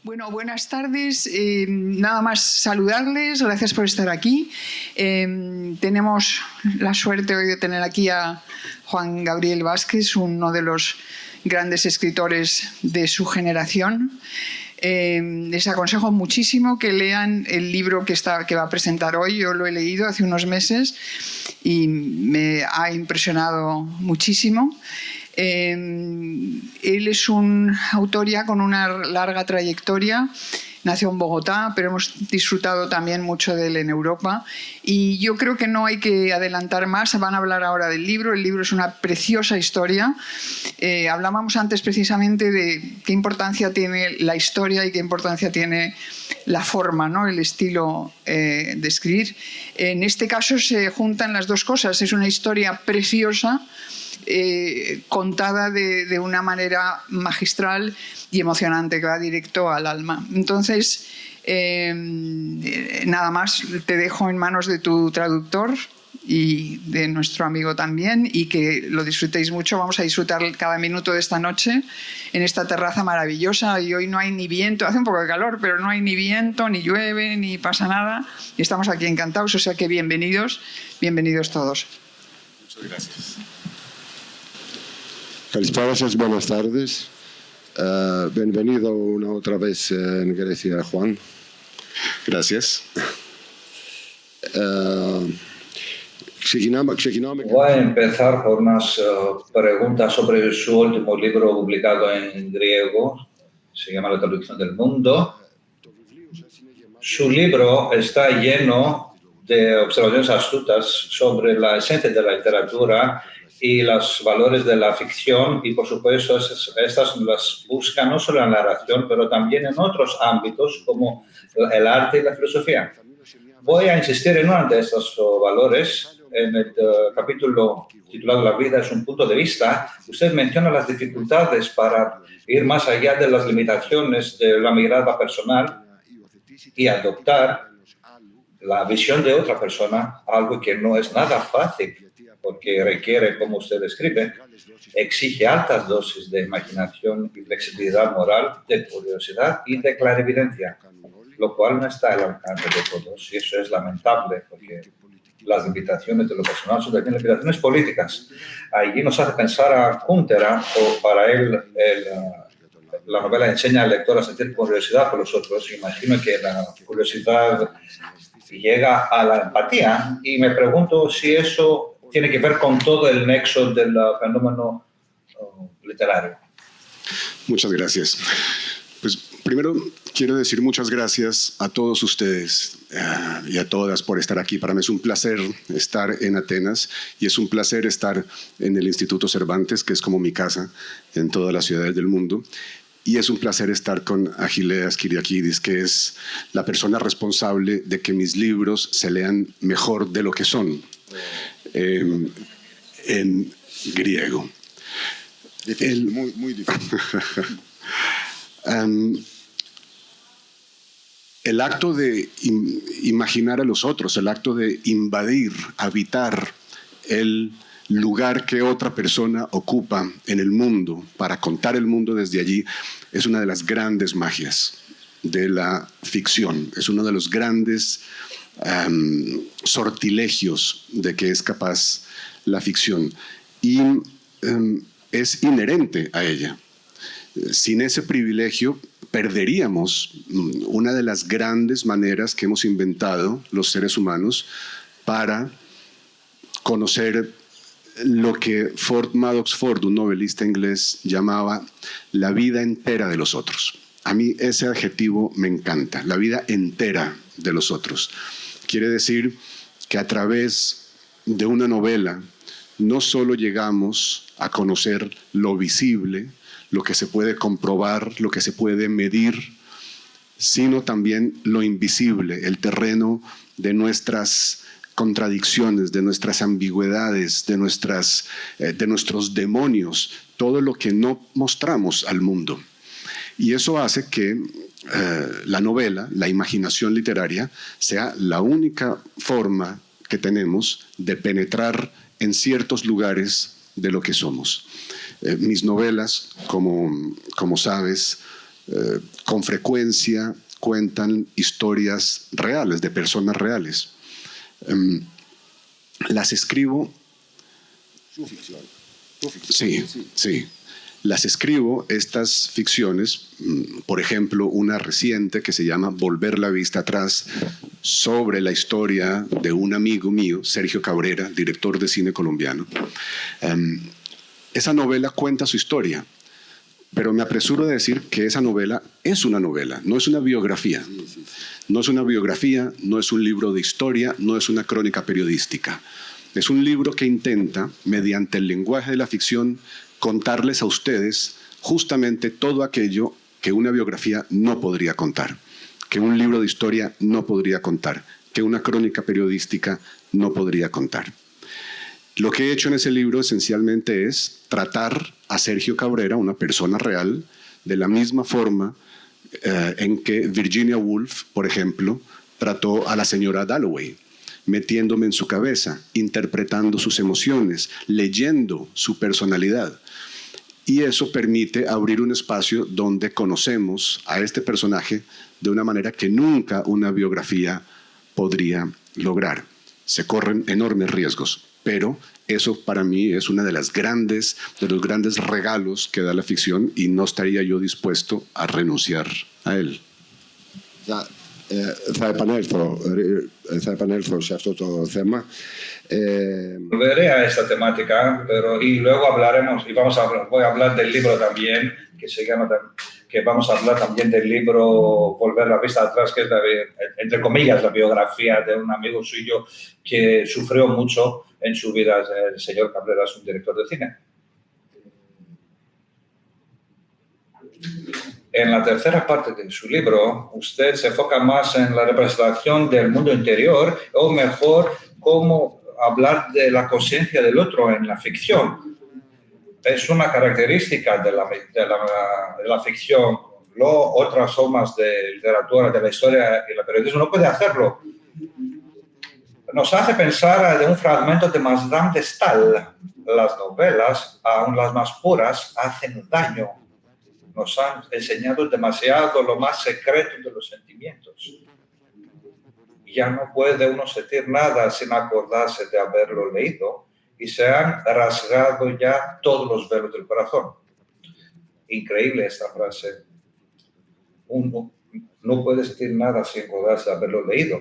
Bueno, buenas tardes. Nada más saludarles. Gracias por estar aquí. Tenemos la suerte hoy de tener aquí a Juan Gabriel Vázquez, uno de los grandes escritores de su generación. Les aconsejo muchísimo que lean el libro que va a presentar hoy. Yo lo he leído hace unos meses y me ha impresionado muchísimo. Él es un autor ya con una larga trayectoria. Nació en Bogotá, pero hemos disfrutado también mucho de él en Europa. Y yo creo que no hay que adelantar más. Van a hablar ahora del libro. El libro es una preciosa historia. Hablábamos antes precisamente de qué importancia tiene la historia y qué importancia tiene la forma, ¿no? El estilo de escribir. En este caso se juntan las dos cosas. Es una historia preciosa, contada de una manera magistral y emocionante, que va directo al alma. Entonces, nada más, te dejo en manos de tu traductor y de nuestro amigo también, y que lo disfrutéis mucho. Vamos a disfrutar cada minuto de esta noche en esta terraza maravillosa, y hoy no hay ni viento, hace un poco de calor, pero no hay ni viento, ni llueve, ni pasa nada, y estamos aquí encantados, o sea que bienvenidos todos. Muchas gracias. Καλησπέρα σας, buenas tardes. Bienvenido una otra vez en Grecia, Juan. Gracias. Voy a empezar por unas preguntas sobre su último libro publicado en griego. Se llama La traducción del mundo. Su libro está lleno de observaciones astutas sobre la esencia de la literatura y los valores de la ficción, y por supuesto estas las buscan no solo en la narración, pero también en otros ámbitos como el arte y la filosofía. Voy a insistir en uno de estos valores. En el capítulo titulado La vida es un punto de vista, usted menciona las dificultades para ir más allá de las limitaciones de la mirada personal y adoptar la visión de otra persona, algo que no es nada fácil, porque requiere, como usted describe, exige altas dosis de imaginación y flexibilidad moral, de curiosidad y de clarividencia, lo cual no está al alcance de todos, y eso es lamentable, porque las limitaciones de lo personal son también limitaciones políticas. Allí nos hace pensar a Kuntera, o para él la novela enseña al lector a sentir curiosidad por los otros. Imagino que la curiosidad llega a la empatía, y me pregunto si eso tiene que ver con todo el nexo del fenómeno literario. Muchas gracias. Pues primero quiero decir muchas gracias a todos ustedes y a todas por estar aquí. Para mí es un placer estar en Atenas, y es un placer estar en el Instituto Cervantes, que es como mi casa en todas las ciudades del mundo. Y es un placer estar con Agileas Kyriakidis, que es la persona responsable de que mis libros se lean mejor de lo que son en griego. Difícil, muy difícil. El acto de imaginar a los otros, el acto de invadir, habitar el lugar que otra persona ocupa en el mundo para contar el mundo desde allí, es una de las grandes magias de la ficción. Es uno de los grandes sortilegios de que es capaz la ficción, y es inherente a ella. Sin ese privilegio perderíamos una de las grandes maneras que hemos inventado los seres humanos para conocer lo que Madox Ford, un novelista inglés, llamaba la vida entera de los otros. A mí ese adjetivo me encanta, la vida entera de los otros. Quiere decir que a través de una novela no solo llegamos a conocer lo visible, lo que se puede comprobar, lo que se puede medir, sino también lo invisible, el terreno de nuestras contradicciones, de nuestras ambigüedades, de nuestros demonios, todo lo que no mostramos al mundo. Y eso hace que la novela, la imaginación literaria, sea la única forma que tenemos de penetrar en ciertos lugares de lo que somos. Mis novelas, como sabes, con frecuencia cuentan historias reales, de personas reales. Las escribo... Su ficción. Sí, sí. Las escribo, estas ficciones, por ejemplo, una reciente que se llama Volver la vista atrás, sobre la historia de un amigo mío, Sergio Cabrera, director de cine colombiano. Esa novela cuenta su historia, pero me apresuro a decir que esa novela es una novela, no es una biografía. No es una biografía, no es un libro de historia, no es una crónica periodística. Es un libro que intenta, mediante el lenguaje de la ficción, contarles a ustedes justamente todo aquello que una biografía no podría contar, que un libro de historia no podría contar, que una crónica periodística no podría contar. Lo que he hecho en ese libro esencialmente es tratar a Sergio Cabrera, una persona real, de la misma forma en que Virginia Woolf, por ejemplo, trató a la señora Dalloway, metiéndome en su cabeza, interpretando sus emociones, leyendo su personalidad. Y eso permite abrir un espacio donde conocemos a este personaje de una manera que nunca una biografía podría lograr. Se corren enormes riesgos, pero eso para mí es uno de los grandes regalos que da la ficción y no estaría yo dispuesto a renunciar a él. Θα επανέλθω σε αυτό το θέμα. Volveré a esta temática, pero y luego hablaremos, y voy a hablar del libro también, que vamos a hablar también del libro Volver la vista atrás, que es, entre comillas, la biografía de un amigo suyo que sufrió mucho en su vida. El señor Cabrera es un director de cine. En la tercera parte de su libro, usted se enfoca más en la representación del mundo interior, o mejor, cómo hablar de la conciencia del otro en la ficción. Es una característica de la ficción. Otras formas de literatura, de la historia y el periodismo no puede hacerlo. Nos hace pensar de un fragmento de Madame de Staël. Las novelas, aun las más puras, hacen daño. Nos han enseñado demasiado lo más secreto de los sentimientos. Ya no puede uno sentir nada sin acordarse de haberlo leído y se han rasgado ya todos los velos del corazón. Increíble esta frase. Uno no puede sentir nada sin acordarse de haberlo leído.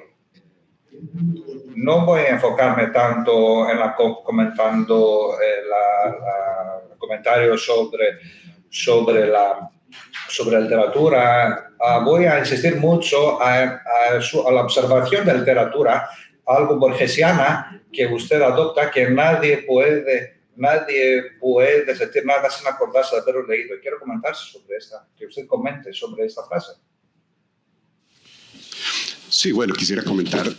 No voy a enfocarme tanto en comentando el comentario sobre la literatura. Voy a insistir mucho a la observación de la literatura, algo borgesiana que usted adopta, que nadie puede sentir nada sin acordarse de haberlo leído. Y quiero que usted comente sobre esta frase. Sí, bueno, quisiera comentar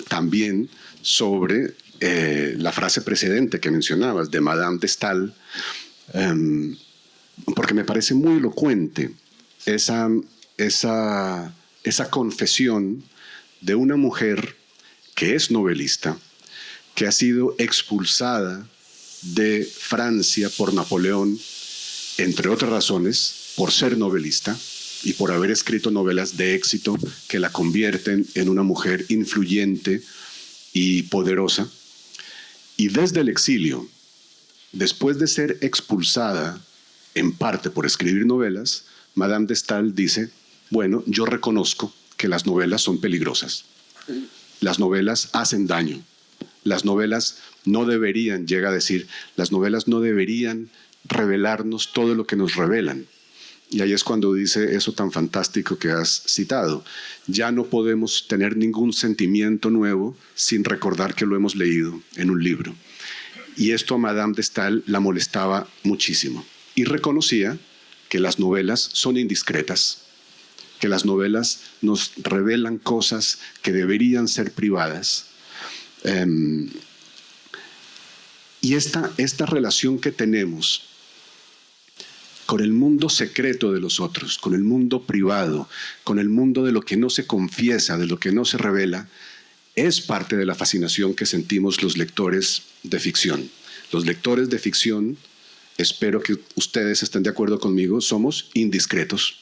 también sobre la frase precedente que mencionabas de Madame de Staël, porque me parece muy elocuente esa confesión de una mujer que es novelista, que ha sido expulsada de Francia por Napoleón, entre otras razones, por ser novelista y por haber escrito novelas de éxito que la convierten en una mujer influyente y poderosa. Y desde el exilio, después de ser expulsada en parte por escribir novelas, Madame de Staël dice, bueno, yo reconozco que las novelas son peligrosas. Las novelas hacen daño. Las novelas no deberían, llega a decir, las novelas no deberían revelarnos todo lo que nos revelan. Y ahí es cuando dice eso tan fantástico que has citado. Ya no podemos tener ningún sentimiento nuevo sin recordar que lo hemos leído en un libro. Y esto a Madame de Staël la molestaba muchísimo. Y reconocía que las novelas son indiscretas, que las novelas nos revelan cosas que deberían ser privadas. Y esta relación que tenemos con el mundo secreto de los otros, con el mundo privado, con el mundo de lo que no se confiesa, de lo que no se revela, es parte de la fascinación que sentimos los lectores de ficción. Los lectores de ficción espero que ustedes estén de acuerdo conmigo, somos indiscretos.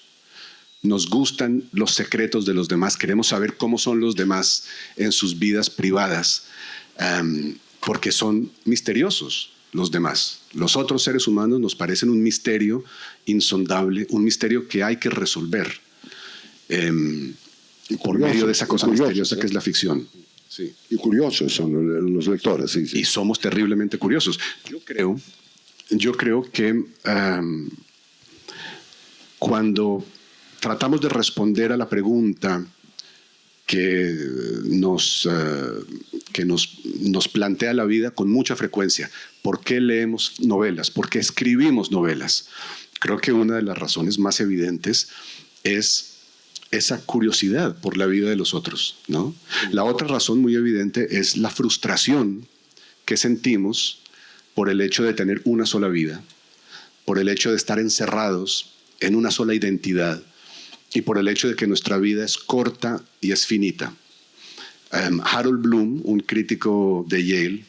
Nos gustan los secretos de los demás, queremos saber cómo son los demás en sus vidas privadas, porque son misteriosos los demás. Los otros seres humanos nos parecen un misterio insondable, un misterio que hay que resolver por medio de esa cosa misteriosa que es la ficción. Sí. Y curiosos son los lectores. Sí, sí. Y somos terriblemente curiosos. Yo creo que cuando tratamos de responder a la pregunta que nos plantea la vida con mucha frecuencia, ¿por qué leemos novelas? ¿Por qué escribimos novelas? Creo que una de las razones más evidentes es esa curiosidad por la vida de los otros, ¿no? La otra razón muy evidente es la frustración que sentimos por el hecho de tener una sola vida, por el hecho de estar encerrados en una sola identidad y por el hecho de que nuestra vida es corta y es finita. Harold Bloom, un crítico de Yale,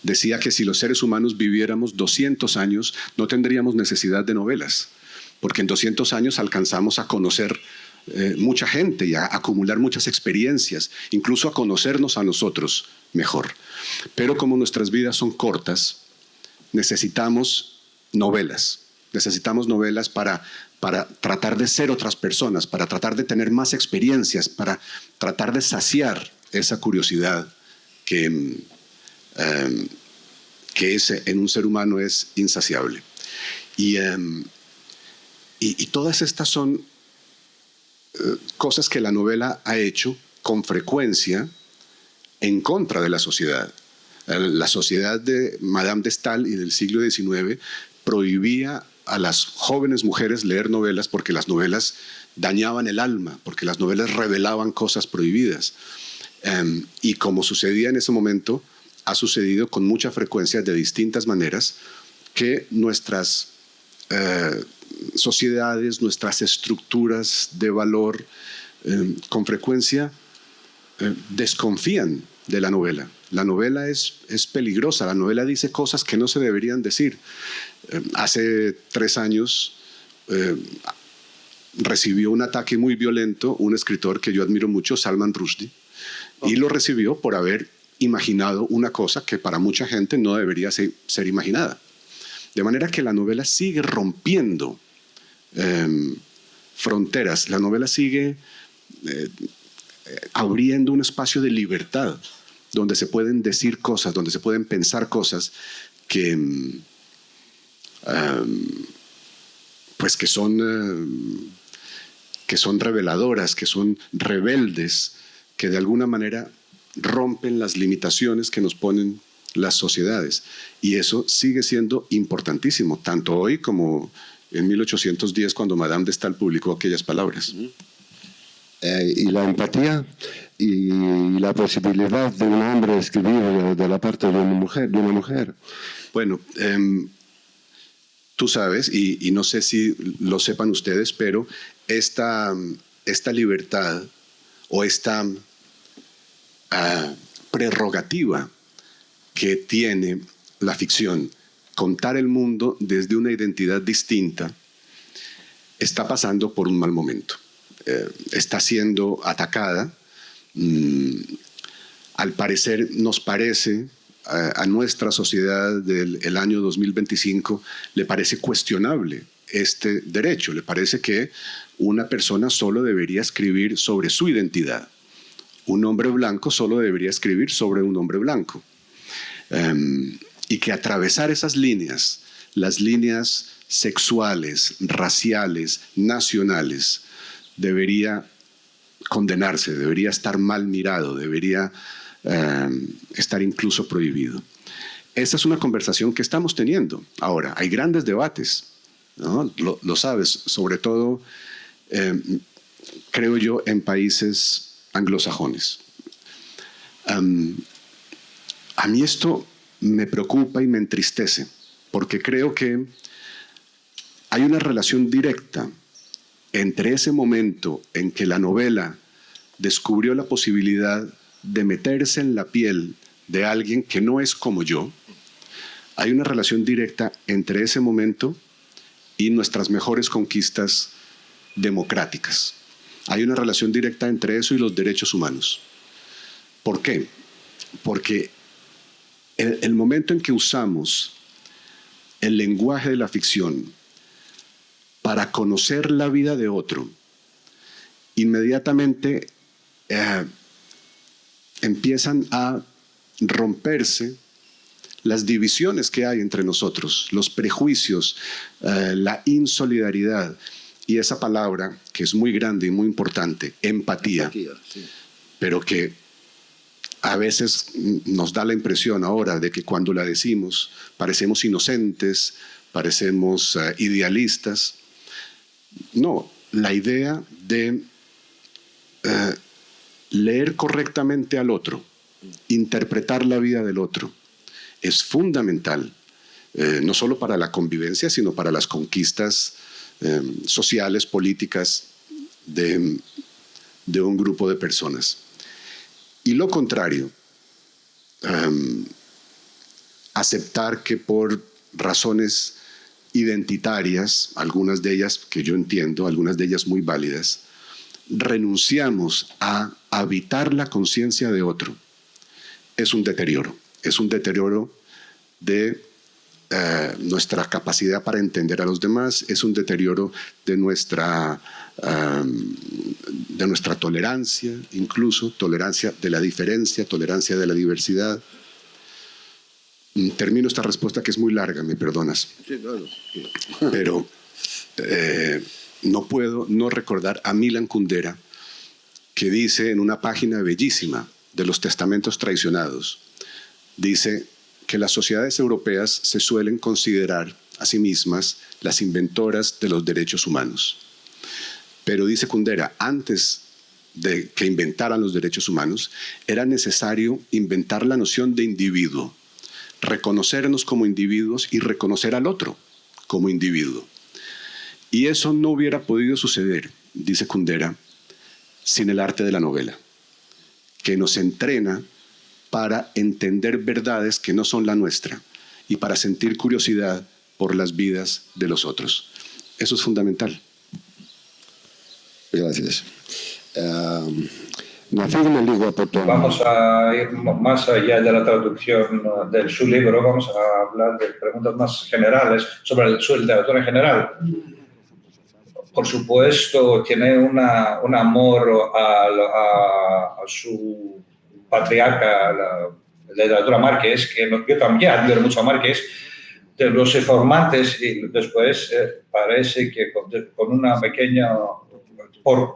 decía que si los seres humanos viviéramos 200 años, no tendríamos necesidad de novelas, porque en 200 años alcanzamos a conocer mucha gente y a acumular muchas experiencias, incluso a conocernos a nosotros mejor. Pero como nuestras vidas son cortas, necesitamos novelas. Necesitamos novelas para tratar de ser otras personas, para tratar de tener más experiencias, para tratar de saciar esa curiosidad que en un ser humano es insaciable. Y todas estas son cosas que la novela ha hecho con frecuencia en contra de la sociedad. La sociedad de Madame de Staël y del siglo XIX prohibía a las jóvenes mujeres leer novelas porque las novelas dañaban el alma, porque las novelas revelaban cosas prohibidas. Y como sucedía en ese momento, ha sucedido con mucha frecuencia de distintas maneras que nuestras sociedades, nuestras estructuras de valor, con frecuencia desconfían de la novela. La novela es peligrosa, la novela dice cosas que no se deberían decir. Hace 3 años recibió un ataque muy violento un escritor que yo admiro mucho, Salman Rushdie, y lo recibió por haber imaginado una cosa que para mucha gente no debería ser imaginada. De manera que la novela sigue rompiendo fronteras, la novela sigue abriendo un espacio de libertad donde se pueden decir cosas, donde se pueden pensar cosas que son reveladoras, que son rebeldes, que de alguna manera rompen las limitaciones que nos ponen las sociedades. Y eso sigue siendo importantísimo, tanto hoy como en 1810, cuando Madame de Staël publicó aquellas palabras. Y la empatía y la posibilidad de un hombre escribir de la parte de una mujer. Bueno, tú sabes, y no sé si lo sepan ustedes, pero esta libertad o esta prerrogativa que tiene la ficción, contar el mundo desde una identidad distinta, está pasando por un mal momento. Está siendo atacada. Al parecer, nos parece, a nuestra sociedad del año 2025, le parece cuestionable este derecho. Le parece que una persona solo debería escribir sobre su identidad. Un hombre blanco solo debería escribir sobre un hombre blanco. Y que atravesar esas líneas, las líneas sexuales, raciales, nacionales, debería condenarse, debería estar mal mirado, debería estar incluso prohibido. Esa es una conversación que estamos teniendo ahora. Hay grandes debates, ¿no? Lo sabes, sobre todo, creo yo, en países anglosajones. A mí esto me preocupa y me entristece, porque creo que hay una relación directa entre ese momento en que la novela descubrió la posibilidad de meterse en la piel de alguien que no es como yo, hay una relación directa entre ese momento y nuestras mejores conquistas democráticas. Hay una relación directa entre eso y los derechos humanos. ¿Por qué? Porque el momento en que usamos el lenguaje de la ficción para conocer la vida de otro, inmediatamente empiezan a romperse las divisiones que hay entre nosotros, los prejuicios, la insolidaridad y esa palabra que es muy grande y muy importante, empatía, Sí. pero que a veces nos da la impresión ahora de que cuando la decimos parecemos inocentes, parecemos idealistas. No, la idea de leer correctamente al otro, interpretar la vida del otro, es fundamental, no solo para la convivencia, sino para las conquistas sociales, políticas de un grupo de personas. Y lo contrario, aceptar que por razones identitarias, algunas de ellas que yo entiendo, algunas de ellas muy válidas, renunciamos a habitar la conciencia de otro, es un deterioro de nuestra capacidad para entender a los demás, es un deterioro de nuestra tolerancia, incluso tolerancia de la diferencia, tolerancia de la diversidad. Termino esta respuesta que es muy larga, me perdonas. Sí, claro. Pero no puedo no recordar a Milan Kundera, que dice en una página bellísima de los testamentos traicionados, dice que las sociedades europeas se suelen considerar a sí mismas las inventoras de los derechos humanos. Pero dice Kundera, antes de que inventaran los derechos humanos, era necesario inventar la noción de individuo, reconocernos como individuos y reconocer al otro como individuo. Y eso no hubiera podido suceder, dice Kundera, sin el arte de la novela, que nos entrena para entender verdades que no son la nuestra y para sentir curiosidad por las vidas de los otros. Eso es fundamental. Gracias. Na firma lingua potom. Vamos a ir más allá de la traducción de su libro, vamos a hablar de preguntas más generales sobre su literatura en general. Por supuesto, tiene un amor a su patriarca, la literatura Márquez, que yo también admiro mucho a Márquez, de los informantes, y después parece que con una pequeña,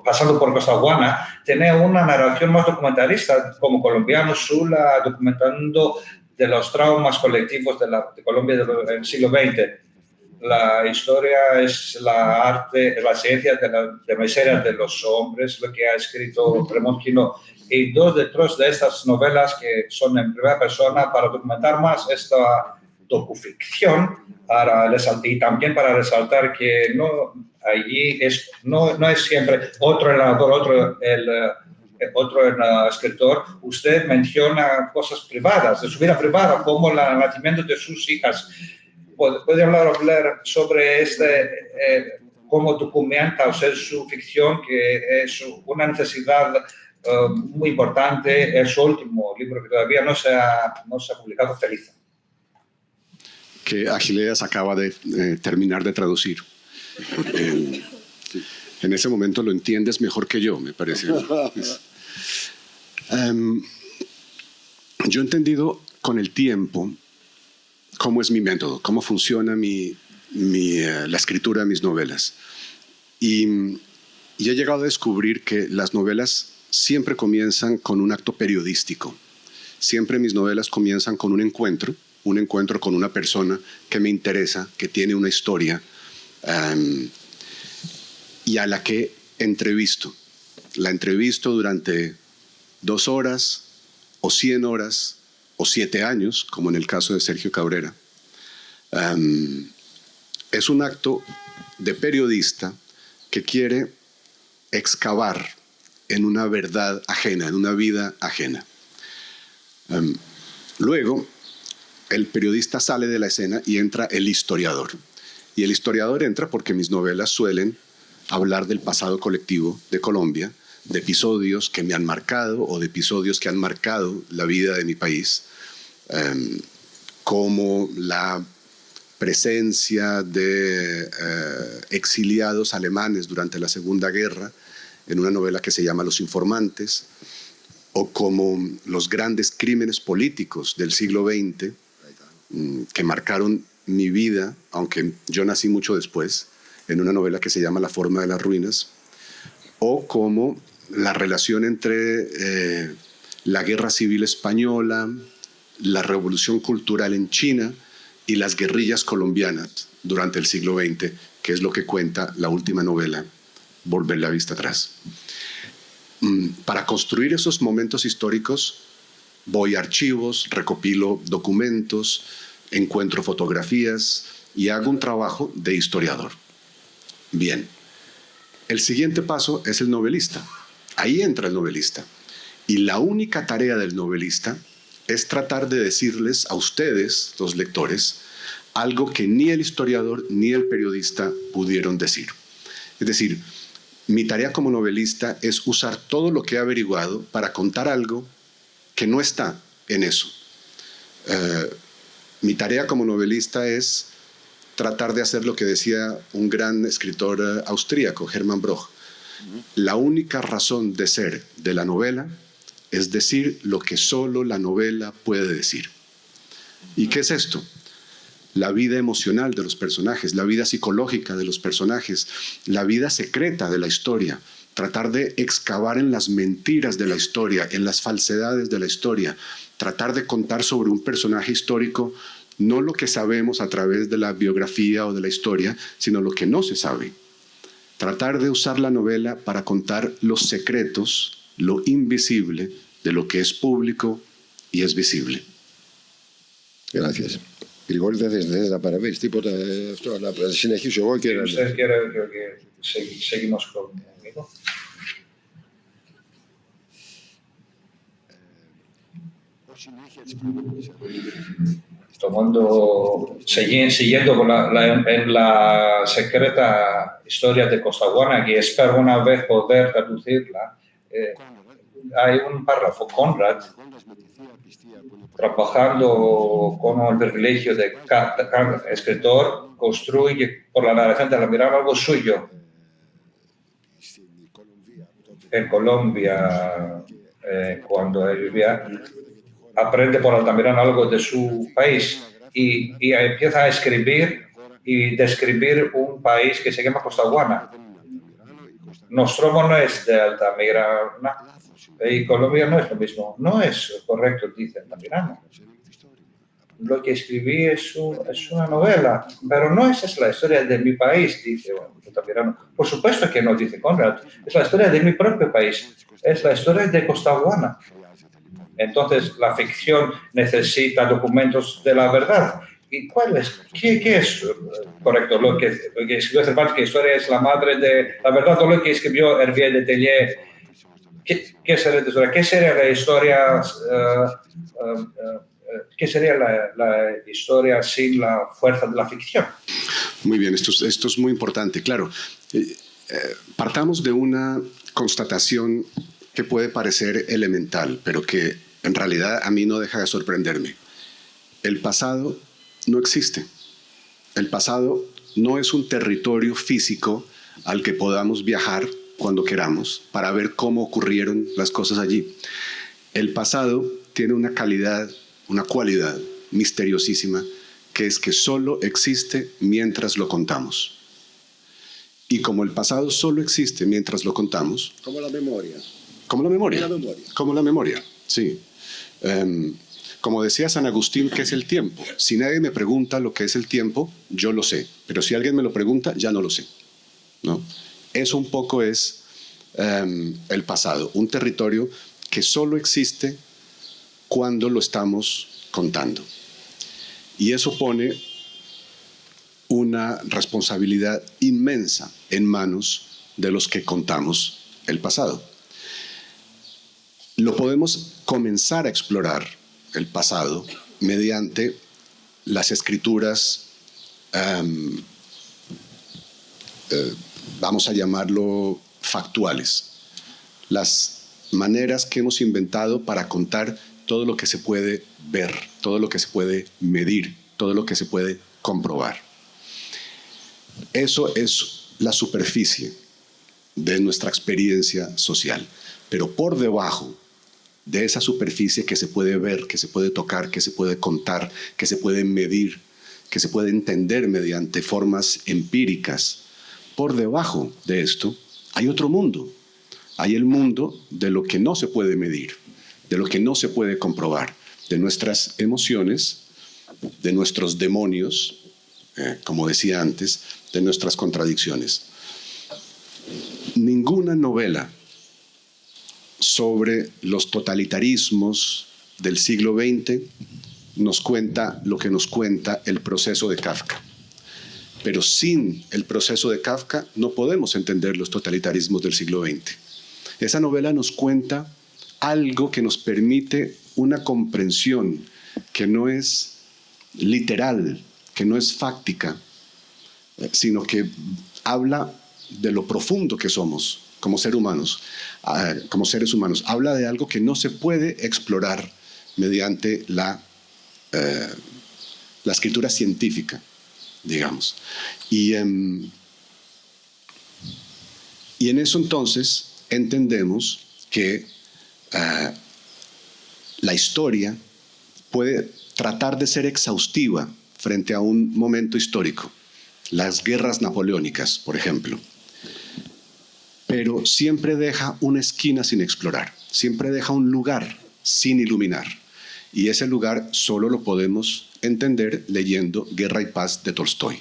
pasando por Costaguana, tiene una narración más documentalista, como colombiano, Sula, documentando de los traumas colectivos de Colombia del siglo XX. La historia es la arte, la ciencia de la miseria de los hombres, lo que ha escrito Ramón Quino. Y dos de estas novelas que son en primera persona para documentar más esta docuficción y también para resaltar que allí no es siempre otro el narrador, otro el escritor. Usted menciona cosas privadas, de su vida privada, como el nacimiento de sus hijas. ¿Puede hablar sobre cómo documenta usted su ficción, que es una necesidad muy importante? Es su último libro que todavía no se ha publicado, Feliz. Que Agileas acaba de terminar de traducir. En ese momento lo entiendes mejor que yo, me parece. Yo he entendido con el tiempo cómo es mi método, cómo funciona la escritura de mis novelas. Y he llegado a descubrir que las novelas siempre comienzan con un acto periodístico. Siempre mis novelas comienzan con un encuentro con una persona que me interesa, que tiene una historia y a la que entrevisto. La entrevisto durante 2 horas o 100 horas o 7 años, como en el caso de Sergio Cabrera. Es un acto de periodista que quiere excavar en una verdad ajena, en una vida ajena. Luego, el periodista sale de la escena y entra el historiador. Y el historiador entra porque mis novelas suelen hablar del pasado colectivo de Colombia, de episodios que me han marcado o de episodios que han marcado la vida de mi país, como la presencia de exiliados alemanes durante la Segunda Guerra en una novela que se llama Los Informantes, o como los grandes crímenes políticos del siglo XX que marcaron mi vida, aunque yo nací mucho después, en una novela que se llama La forma de las ruinas, o como la relación entre la Guerra Civil Española, la Revolución Cultural en China y las guerrillas colombianas durante el siglo XX, que es lo que cuenta la última novela, Volver la vista atrás. Para construir esos momentos históricos, voy a archivos, recopilo documentos, encuentro fotografías y hago un trabajo de historiador. Bien, el siguiente paso es el novelista. Ahí entra el novelista. Y la única tarea del novelista es tratar de decirles a ustedes, los lectores, algo que ni el historiador ni el periodista pudieron decir. Es decir, mi tarea como novelista es usar todo lo que he averiguado para contar algo que no está en eso. Mi tarea como novelista es tratar de hacer lo que decía un gran escritor austríaco, Hermann Broch. La única razón de ser de la novela es decir lo que solo la novela puede decir. ¿Y qué es esto? La vida emocional de los personajes, la vida psicológica de los personajes, la vida secreta de la historia, tratar de excavar en las mentiras de la historia, en las falsedades de la historia, tratar de contar sobre un personaje histórico no lo que sabemos a través de la biografía o de la historia, sino lo que no se sabe. Tratar de usar la novela para contar los secretos, lo invisible de lo que es público y es visible. Gracias. Grigori, δεν θα παραβείς τίποτα αυτό, να συνεχίσω εγώ και... ¿Usted quiere que seguimos conmigo? Siguiendo con la secreta historia de Costaguana, que espero una vez poder traducirla, hay un párrafo, Conrad, trabajando con el privilegio de escritor, construye por la narración de Altamirano algo suyo. En Colombia, cuando él vivía, aprende por Altamirano algo de su país y empieza a escribir y describir un país que se llama Costaguana. Nostromo no es de Altamirano y Colombia no es lo mismo. No es correcto, dice Altamirano. Lo que escribí es una novela, pero no esa es la historia de mi país, dice Altamirano. Por supuesto que no, dice Conrad, es la historia de mi propio país, es la historia de Costaguana. Entonces, la ficción necesita documentos de la verdad. ¿Y cuál es? ¿Qué es correcto? Lo que escribió Cervantes, que historia es la madre de la verdad, o lo que escribió Hervé de Tellier. ¿Qué sería la historia? ¿Qué sería la historia? ¿Qué sería la historia sin la fuerza de la ficción? Muy bien, esto es muy importante. Claro, partamos de una constatación que puede parecer elemental, pero que en realidad a mí no deja de sorprenderme. El pasado no existe. El pasado no es un territorio físico al que podamos viajar cuando queramos para ver cómo ocurrieron las cosas allí. El pasado tiene una cualidad misteriosísima, que es que solo existe mientras lo contamos. Y como el pasado solo existe mientras lo contamos... Como la memoria. Como la memoria. Como la memoria. Como la memoria, sí. Como decía San Agustín, ¿qué es el tiempo? Si nadie me pregunta lo que es el tiempo, yo lo sé. Pero si alguien me lo pregunta, ya no lo sé, ¿no? Eso un poco es el pasado, un territorio que solo existe cuando lo estamos contando. Y eso pone una responsabilidad inmensa en manos de los que contamos el pasado. Lo podemos comenzar a explorar el pasado mediante las escrituras, vamos a llamarlo factuales, las maneras que hemos inventado para contar todo lo que se puede ver, todo lo que se puede medir, todo lo que se puede comprobar. Eso es la superficie de nuestra experiencia social, pero por debajo de esa superficie que se puede ver, que se puede tocar, que se puede contar, que se puede medir, que se puede entender mediante formas empíricas, por debajo de esto hay otro mundo. Hay el mundo de lo que no se puede medir, de lo que no se puede comprobar, de nuestras emociones, de nuestros demonios, como decía antes, de nuestras contradicciones. Ninguna novela sobre los totalitarismos del siglo XX nos cuenta lo que nos cuenta el proceso de Kafka. Pero sin el proceso de Kafka no podemos entender los totalitarismos del siglo XX. Esa novela nos cuenta algo que nos permite una comprensión que no es literal, que no es fáctica, sino que habla de lo profundo que somos como seres humanos. Habla de algo que no se puede explorar mediante la escritura científica, digamos. Y en eso entonces entendemos que la historia puede tratar de ser exhaustiva frente a un momento histórico, las guerras napoleónicas, por ejemplo, pero siempre deja una esquina sin explorar, siempre deja un lugar sin iluminar, y ese lugar solo lo podemos entender leyendo Guerra y Paz de Tolstói.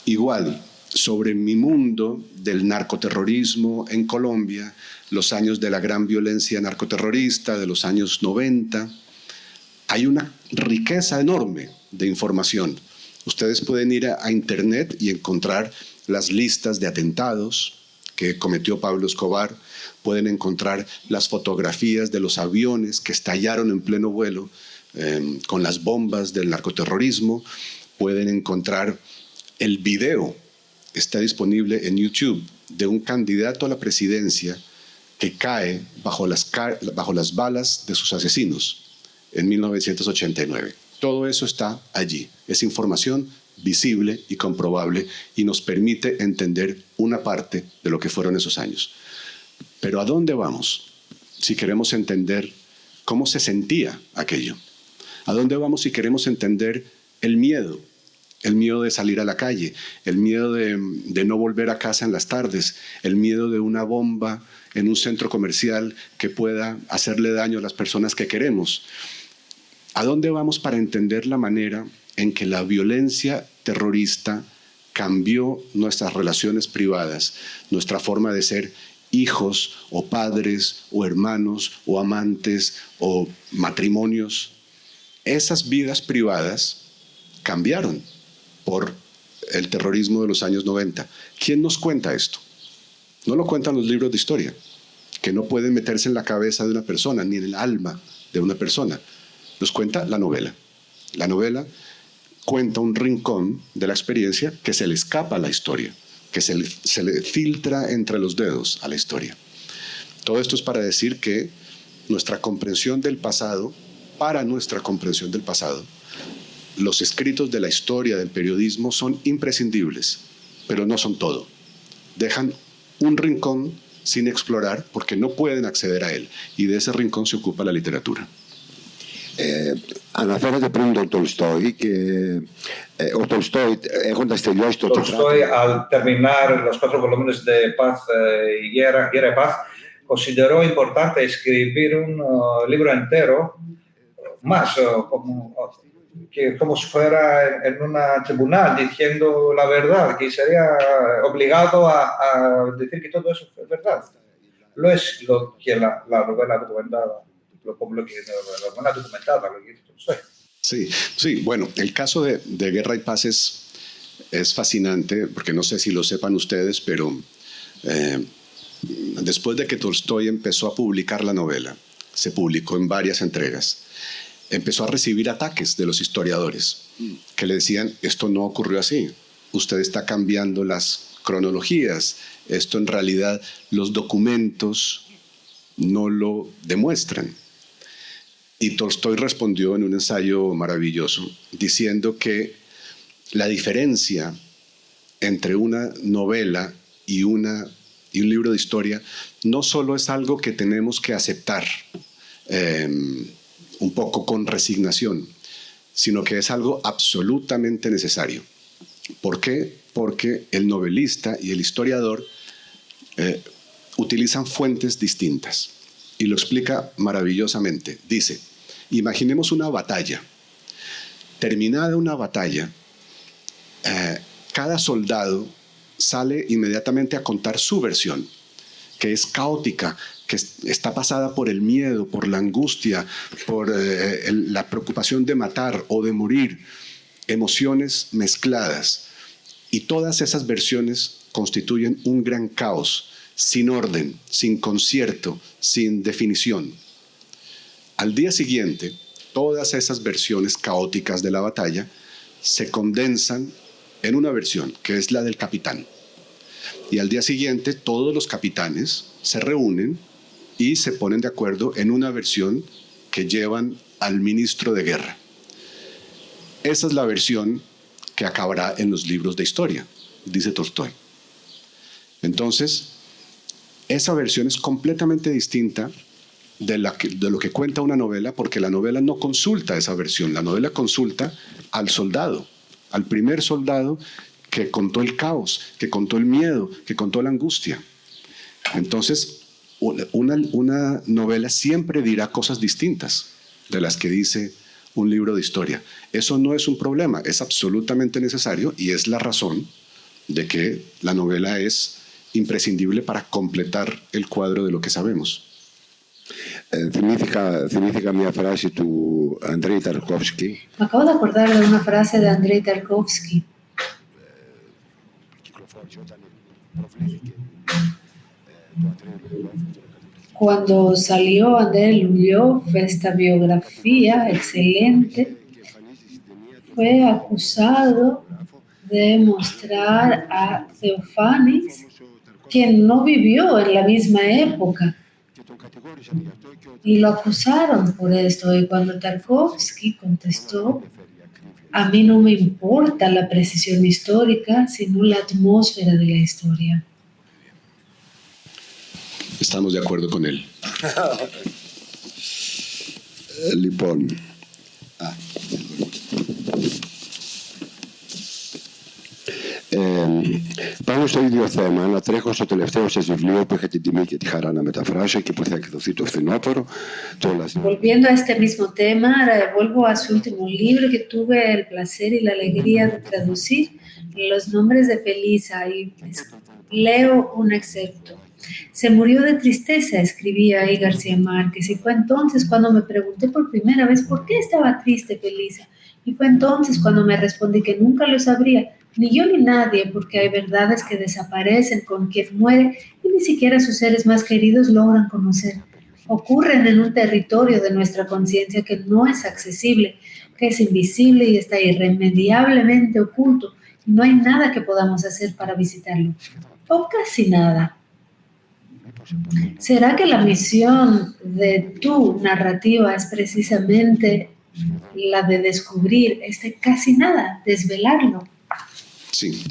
Igual, sobre mi mundo del narcoterrorismo en Colombia, los años de la gran violencia narcoterrorista de los años 90, hay una riqueza enorme de información. Ustedes pueden ir a internet y encontrar las listas de atentados que cometió Pablo Escobar, pueden encontrar las fotografías de los aviones que estallaron en pleno vuelo con las bombas del narcoterrorismo, pueden encontrar el video, está disponible en YouTube, de un candidato a la presidencia que cae bajo las balas de sus asesinos en 1989. Todo eso está allí. Es información visible y comprobable y nos permite entender una parte de lo que fueron esos años. Pero ¿a dónde vamos si queremos entender cómo se sentía aquello? ¿A dónde vamos si queremos entender el miedo de salir a la calle, el miedo de no volver a casa en las tardes, el miedo de una bomba en un centro comercial que pueda hacerle daño a las personas que queremos? ¿A dónde vamos para entender la manera en que la violencia terrorista cambió nuestras relaciones privadas, nuestra forma de ser hijos o padres o hermanos o amantes o matrimonios? Esas vidas privadas cambiaron por el terrorismo de los años 90. ¿Quién nos cuenta esto? No lo cuentan los libros de historia, que no pueden meterse en la cabeza de una persona ni en el alma de una persona. Los cuenta la novela. La novela cuenta un rincón de la experiencia que se le escapa a la historia, que se le filtra entre los dedos a la historia. Todo esto es para decir que nuestra comprensión del pasado, para nuestra comprensión del pasado, los escritos de la historia del periodismo son imprescindibles, pero no son todo. Dejan un rincón sin explorar porque no pueden acceder a él, y de ese rincón se ocupa la literatura. Αναφέρατε πριν τον Τολστόι και ο Τολστόι έχοντας τελειώσει το Tolstoy, al terminar los 4 volúmenes de Paz y Guerra y Paz, consideró importante escribir un libro entero, más como si fuera en un tribunal diciendo la verdad, que sería obligado a decir que todo eso es verdad. Lo es lo que la novela documentada. Sí, bueno, el caso de Guerra y Paz es fascinante, porque no sé si lo sepan ustedes, pero después de que Tolstói empezó a publicar la novela, se publicó en varias entregas, empezó a recibir ataques de los historiadores que le decían, esto no ocurrió así, usted está cambiando las cronologías, esto en realidad los documentos no lo demuestran. Y Tolstói respondió en un ensayo maravilloso diciendo que la diferencia entre una novela y un libro de historia no solo es algo que tenemos que aceptar un poco con resignación, sino que es algo absolutamente necesario. ¿Por qué? Porque el novelista y el historiador utilizan fuentes distintas. Y lo explica maravillosamente. Dice, imaginemos una batalla. Terminada una batalla, cada soldado sale inmediatamente a contar su versión, que es caótica, que está pasada por el miedo, por la angustia, por la preocupación de matar o de morir, emociones mezcladas. Y todas esas versiones constituyen un gran caos, sin orden, sin concierto, sin definición. Al día siguiente, todas esas versiones caóticas de la batalla se condensan en una versión, que es la del capitán. Y al día siguiente, todos los capitanes se reúnen y se ponen de acuerdo en una versión que llevan al ministro de guerra. Esa es la versión que acabará en los libros de historia, dice Tolstói. Entonces, esa versión es completamente distinta de lo que cuenta una novela, porque la novela no consulta esa versión, la novela consulta al soldado, al primer soldado que contó el caos, que contó el miedo, que contó la angustia. Entonces, una novela siempre dirá cosas distintas de las que dice un libro de historia. Eso no es un problema, es absolutamente necesario y es la razón de que la novela es imprescindible para completar el cuadro de lo que sabemos. Θυμήθηκα μια φράση του Αντρέη Ταρκόφσκι. Me acabo de acordar de una frase de Andrei Tarkovsky. Cuando salió Andrei Lulyov, esta biografía excelente, fue acusado de mostrar a Theophanis, quien no vivió en la misma época. Y lo acusaron por esto. Y cuando Tarkovsky contestó, a mí no me importa la precisión histórica, sino la atmósfera de la historia. Estamos de acuerdo con él. Λοιπόν, πάνω στο ίδιο θέμα, να τρέχω στο τελευταίο σας βιβλίο που είχα την τιμή και τη χαρά να μεταφράσω και που θα εκδοθεί το φθινόπωρο. Volviendo a este mismo tema, vuelvo a su último libro que tuve el placer y la alegría de traducir, Los nombres de Felisa, y leo un excerpto. Se murió de tristeza, escribía ahí García Márquez, y fue entonces cuando me pregunté por primera vez por qué estaba triste Felisa, y fue entonces cuando me respondí que nunca lo sabría, ni yo ni nadie, porque hay verdades que desaparecen con quien muere y ni siquiera sus seres más queridos logran conocer. Ocurren en un territorio de nuestra conciencia que no es accesible, que es invisible y está irremediablemente oculto, y no hay nada que podamos hacer para visitarlo, o casi nada. ¿Será que la misión de tu narrativa es precisamente la de descubrir este casi nada, desvelarlo? Sí,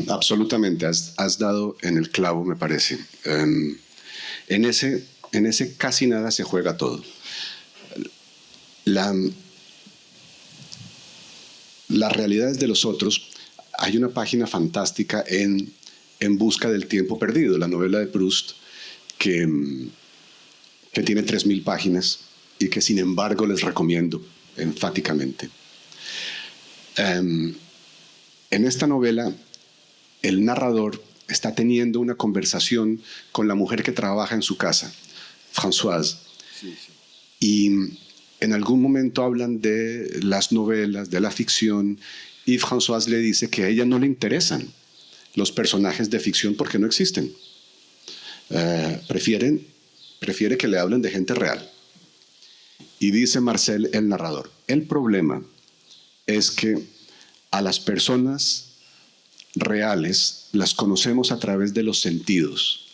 absolutamente. Has dado en el clavo, me parece. En ese casi nada se juega todo. Las realidades de los otros, hay una página fantástica en busca del tiempo perdido, la novela de Proust, que tiene 3.000 páginas y que sin embargo les recomiendo enfáticamente. En esta novela, el narrador está teniendo una conversación con la mujer que trabaja en su casa, Françoise. Sí. Y en algún momento hablan de las novelas, de la ficción, y Françoise le dice que a ella no le interesan los personajes de ficción porque no existen. Prefiere que le hablen de gente real. Y dice Marcel, el narrador, el problema es que a las personas reales las conocemos a través de los sentidos.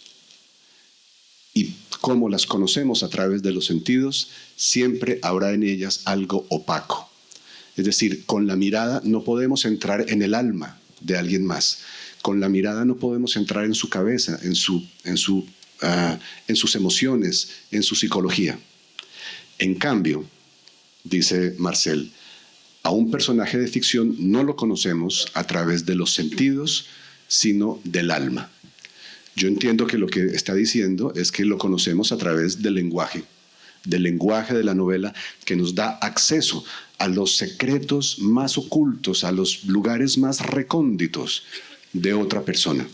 Y como las conocemos a través de los sentidos, siempre habrá en ellas algo opaco. Es decir, con la mirada no podemos entrar en el alma de alguien más. Con la mirada no podemos entrar en su cabeza, en sus emociones, en su psicología. En cambio, dice Marcel, a un personaje de ficción no lo conocemos a través de los sentidos, sino del alma. Yo entiendo que lo que está diciendo es que lo conocemos a través del lenguaje de la novela, que nos da acceso a los secretos más ocultos, a los lugares más recónditos de otra persona.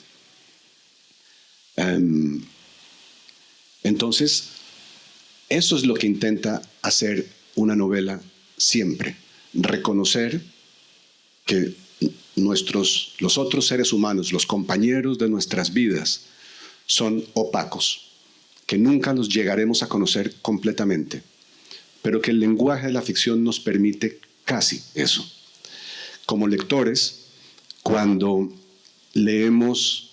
Entonces, eso es lo que intenta hacer una novela siempre, reconocer que los otros seres humanos, los compañeros de nuestras vidas, son opacos, que nunca los llegaremos a conocer completamente, pero que el lenguaje de la ficción nos permite casi eso. Como lectores, cuando leemos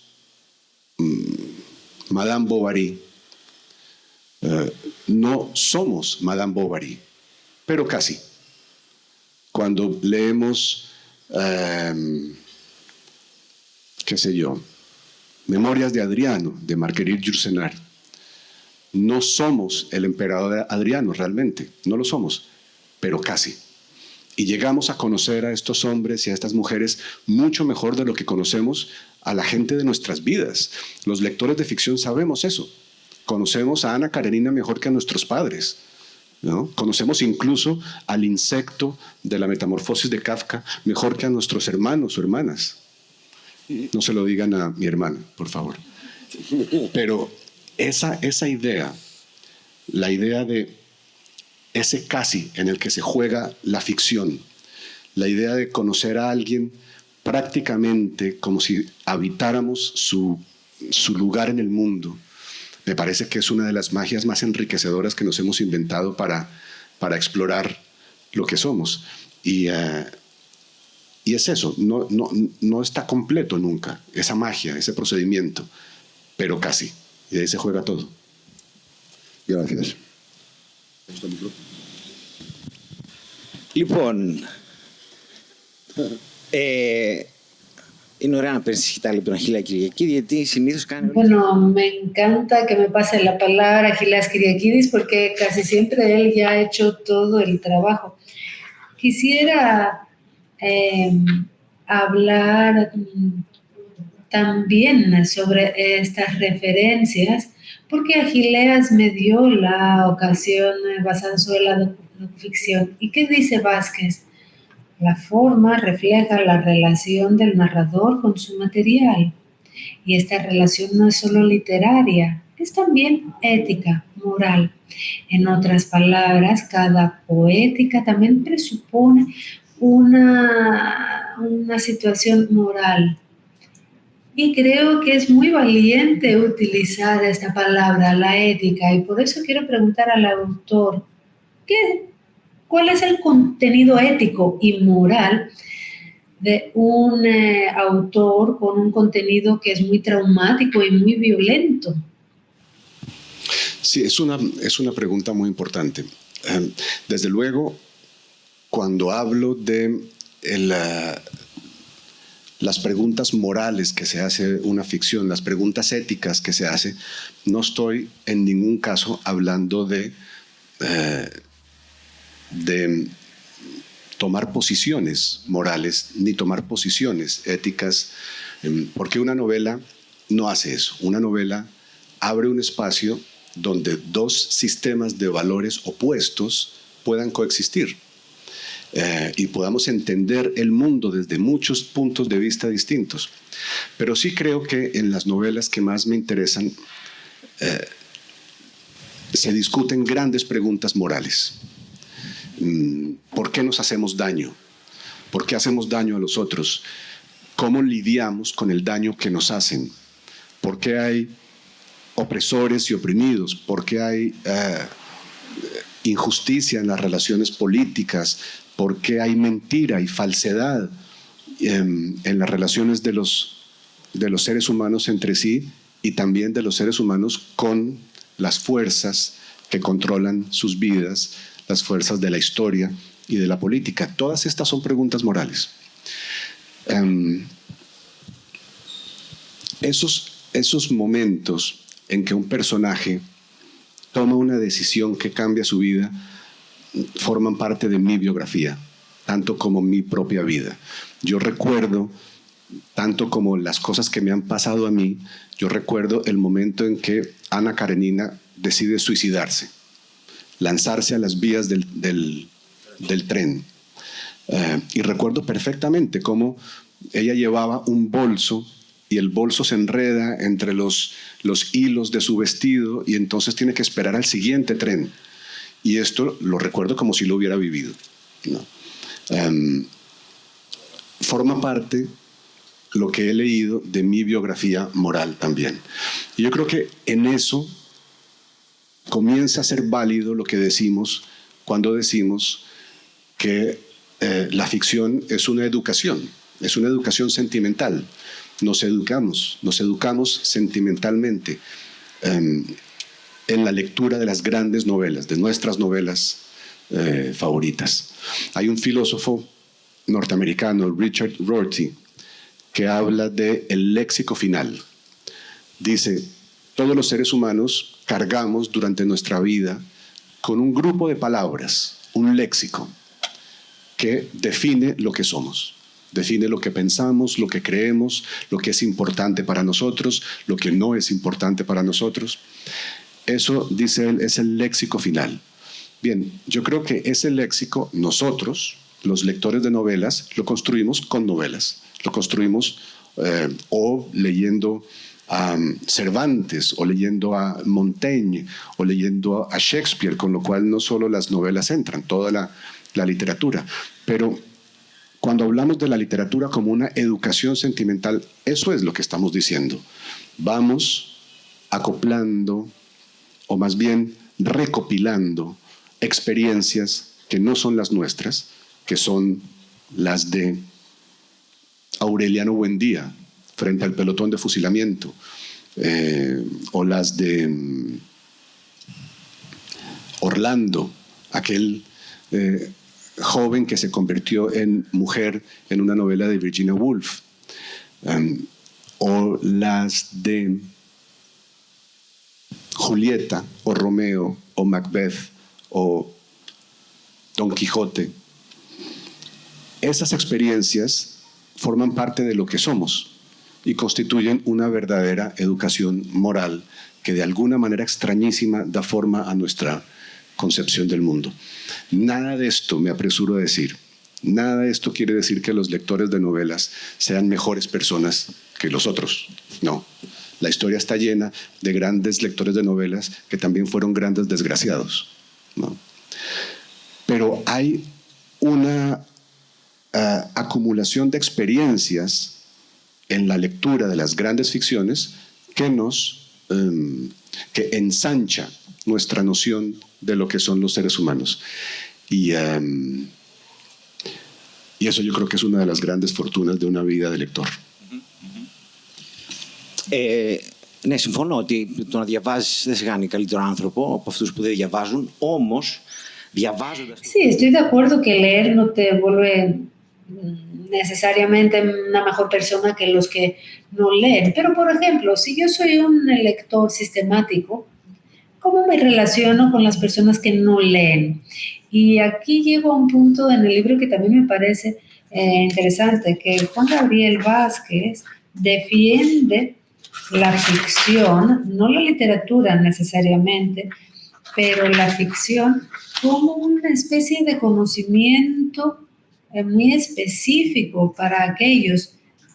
Madame Bovary, no somos Madame Bovary, pero casi. Cuando leemos, qué sé yo, Memorias de Adriano, de Marguerite Yourcenar, no somos el emperador Adriano realmente, no lo somos, pero casi. Y llegamos a conocer a estos hombres y a estas mujeres mucho mejor de lo que conocemos a la gente de nuestras vidas. Los lectores de ficción sabemos eso. Conocemos a Ana Karenina mejor que a nuestros padres, ¿no? Conocemos incluso al insecto de la Metamorfosis de Kafka mejor que a nuestros hermanos o hermanas. No se lo digan a mi hermana, por favor. Pero esa idea, la idea de ese casi en el que se juega la ficción, la idea de conocer a alguien prácticamente como si habitáramos su lugar en el mundo, me parece que es una de las magias más enriquecedoras que nos hemos inventado para explorar lo que somos. Y es eso, no está completo nunca, esa magia, ese procedimiento, pero casi. Y ahí se juega todo. Gracias. Λοιπόν, είναι ωραία να παίρνεις σκητάλη τον Αχιλλέα Κυριακίδη, γιατί συνήθως κάνει... Bueno, me encanta que me pase la palabra Achilleas Kyriakidis porque casi siempre él ya ha hecho todo el trabajo. Quisiera hablar también sobre estas referencias, porque Achilleas me dio la ocasión basada sobre la docuficción. ¿Y qué dice Vázquez? La forma refleja la relación del narrador con su material. Y esta relación no es solo literaria, es también ética, moral. En otras palabras, cada poética también presupone una situación moral. Y creo que es muy valiente utilizar esta palabra, la ética, y por eso quiero preguntar al autor, ¿cuál es el contenido ético y moral de un autor con un contenido que es muy traumático y muy violento? Sí, es una pregunta muy importante. Desde luego, cuando hablo de las preguntas morales que se hace una ficción, las preguntas éticas que se hace, no estoy en ningún caso hablando de tomar posiciones morales ni tomar posiciones éticas, porque una novela no hace eso. Una novela abre un espacio donde dos sistemas de valores opuestos puedan coexistir y podamos entender el mundo desde muchos puntos de vista distintos. Pero sí creo que en las novelas que más me interesan se discuten grandes preguntas morales. ¿Por qué nos hacemos daño? ¿Por qué hacemos daño a los otros? ¿Cómo lidiamos con el daño que nos hacen? ¿Por qué hay opresores y oprimidos? ¿Por qué hay injusticia en las relaciones políticas, por qué hay mentira y falsedad en las relaciones de los seres humanos entre sí y también de los seres humanos con las fuerzas que controlan sus vidas, las fuerzas de la historia y de la política. Todas estas son preguntas morales. Esos momentos en que un personaje toma una decisión que cambia su vida forman parte de mi biografía, tanto como mi propia vida. Yo recuerdo, tanto como las cosas que me han pasado a mí, yo recuerdo el momento en que Ana Karenina decide suicidarse, lanzarse a las vías del tren. Y recuerdo perfectamente cómo ella llevaba un bolso y el bolso se enreda entre los hilos de su vestido y entonces tiene que esperar al siguiente tren. Y esto lo recuerdo como si lo hubiera vivido, ¿no? Forma parte, lo que he leído, de mi biografía moral también. Y yo creo que en eso comienza a ser válido lo que decimos cuando decimos que la ficción es una educación sentimental. Nos educamos sentimentalmente en la lectura de las grandes novelas, de nuestras novelas favoritas. Hay un filósofo norteamericano, Richard Rorty, que habla del léxico final. Dice, todos los seres humanos cargamos durante nuestra vida con un grupo de palabras, un léxico, que define lo que somos. Define lo que pensamos, lo que creemos, lo que es importante para nosotros, lo que no es importante para nosotros. Eso, dice él, es el léxico final. Bien, yo creo que ese léxico, nosotros, los lectores de novelas, lo construimos con novelas. Lo construimos o leyendo a Cervantes, o leyendo a Montaigne, o leyendo a Shakespeare, con lo cual no solo las novelas entran, toda la literatura. Pero cuando hablamos de la literatura como una educación sentimental, eso es lo que estamos diciendo. Vamos acoplando, o más bien recopilando, experiencias que no son las nuestras, que son las de Aureliano Buendía frente al pelotón de fusilamiento, o las de Orlando, aquel joven que se convirtió en mujer en una novela de Virginia Woolf, o las de Julieta, o Romeo, o Macbeth, o Don Quijote. Esas experiencias forman parte de lo que somos y constituyen una verdadera educación moral que de alguna manera extrañísima da forma a nuestra concepción del mundo. Nada de esto, me apresuro a decir, nada de esto quiere decir que los lectores de novelas sean mejores personas que los otros. No, la historia está llena de grandes lectores de novelas que también fueron grandes desgraciados, ¿no? Pero hay una acumulación de experiencias en la lectura de las grandes ficciones que ensancha nuestra noción de lo que son los seres humanos. Y eso yo creo que es una de las grandes fortunas de una vida de lector. Ναι, συμφωνώ ότι το να διαβάζεις δεν σε κάνει καλύτερο άνθρωπο από αυτούς που δεν διαβάζουν, όμως διαβάζοντας... Sí, estoy de acuerdo que leer no te vuelve necesariamente una mejor persona que los que no leen. Pero, por ejemplo, si yo soy un lector sistemático, ¿cómo me relaciono con las personas que no leen? Y aquí llego a un punto en el libro que también me parece interesante, que Juan Gabriel Vázquez defiende la ficción, no la literatura necesariamente, pero la ficción como una especie de conocimiento muy específico para aquellos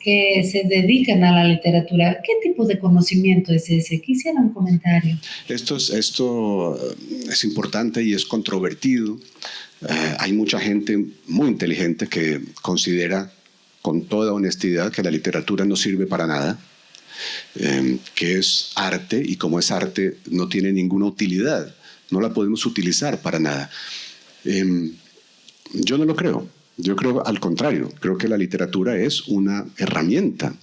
que se dedican a la literatura. ¿Qué tipo de conocimiento es ese? Quisiera un comentario. Esto es importante y es controvertido. Hay mucha gente muy inteligente que considera con toda honestidad que la literatura no sirve para nada, que es arte y como es arte no tiene ninguna utilidad no la podemos utilizar para nada. Yo no lo creo. Yo creo al contrario. Creo que la literatura es una herramienta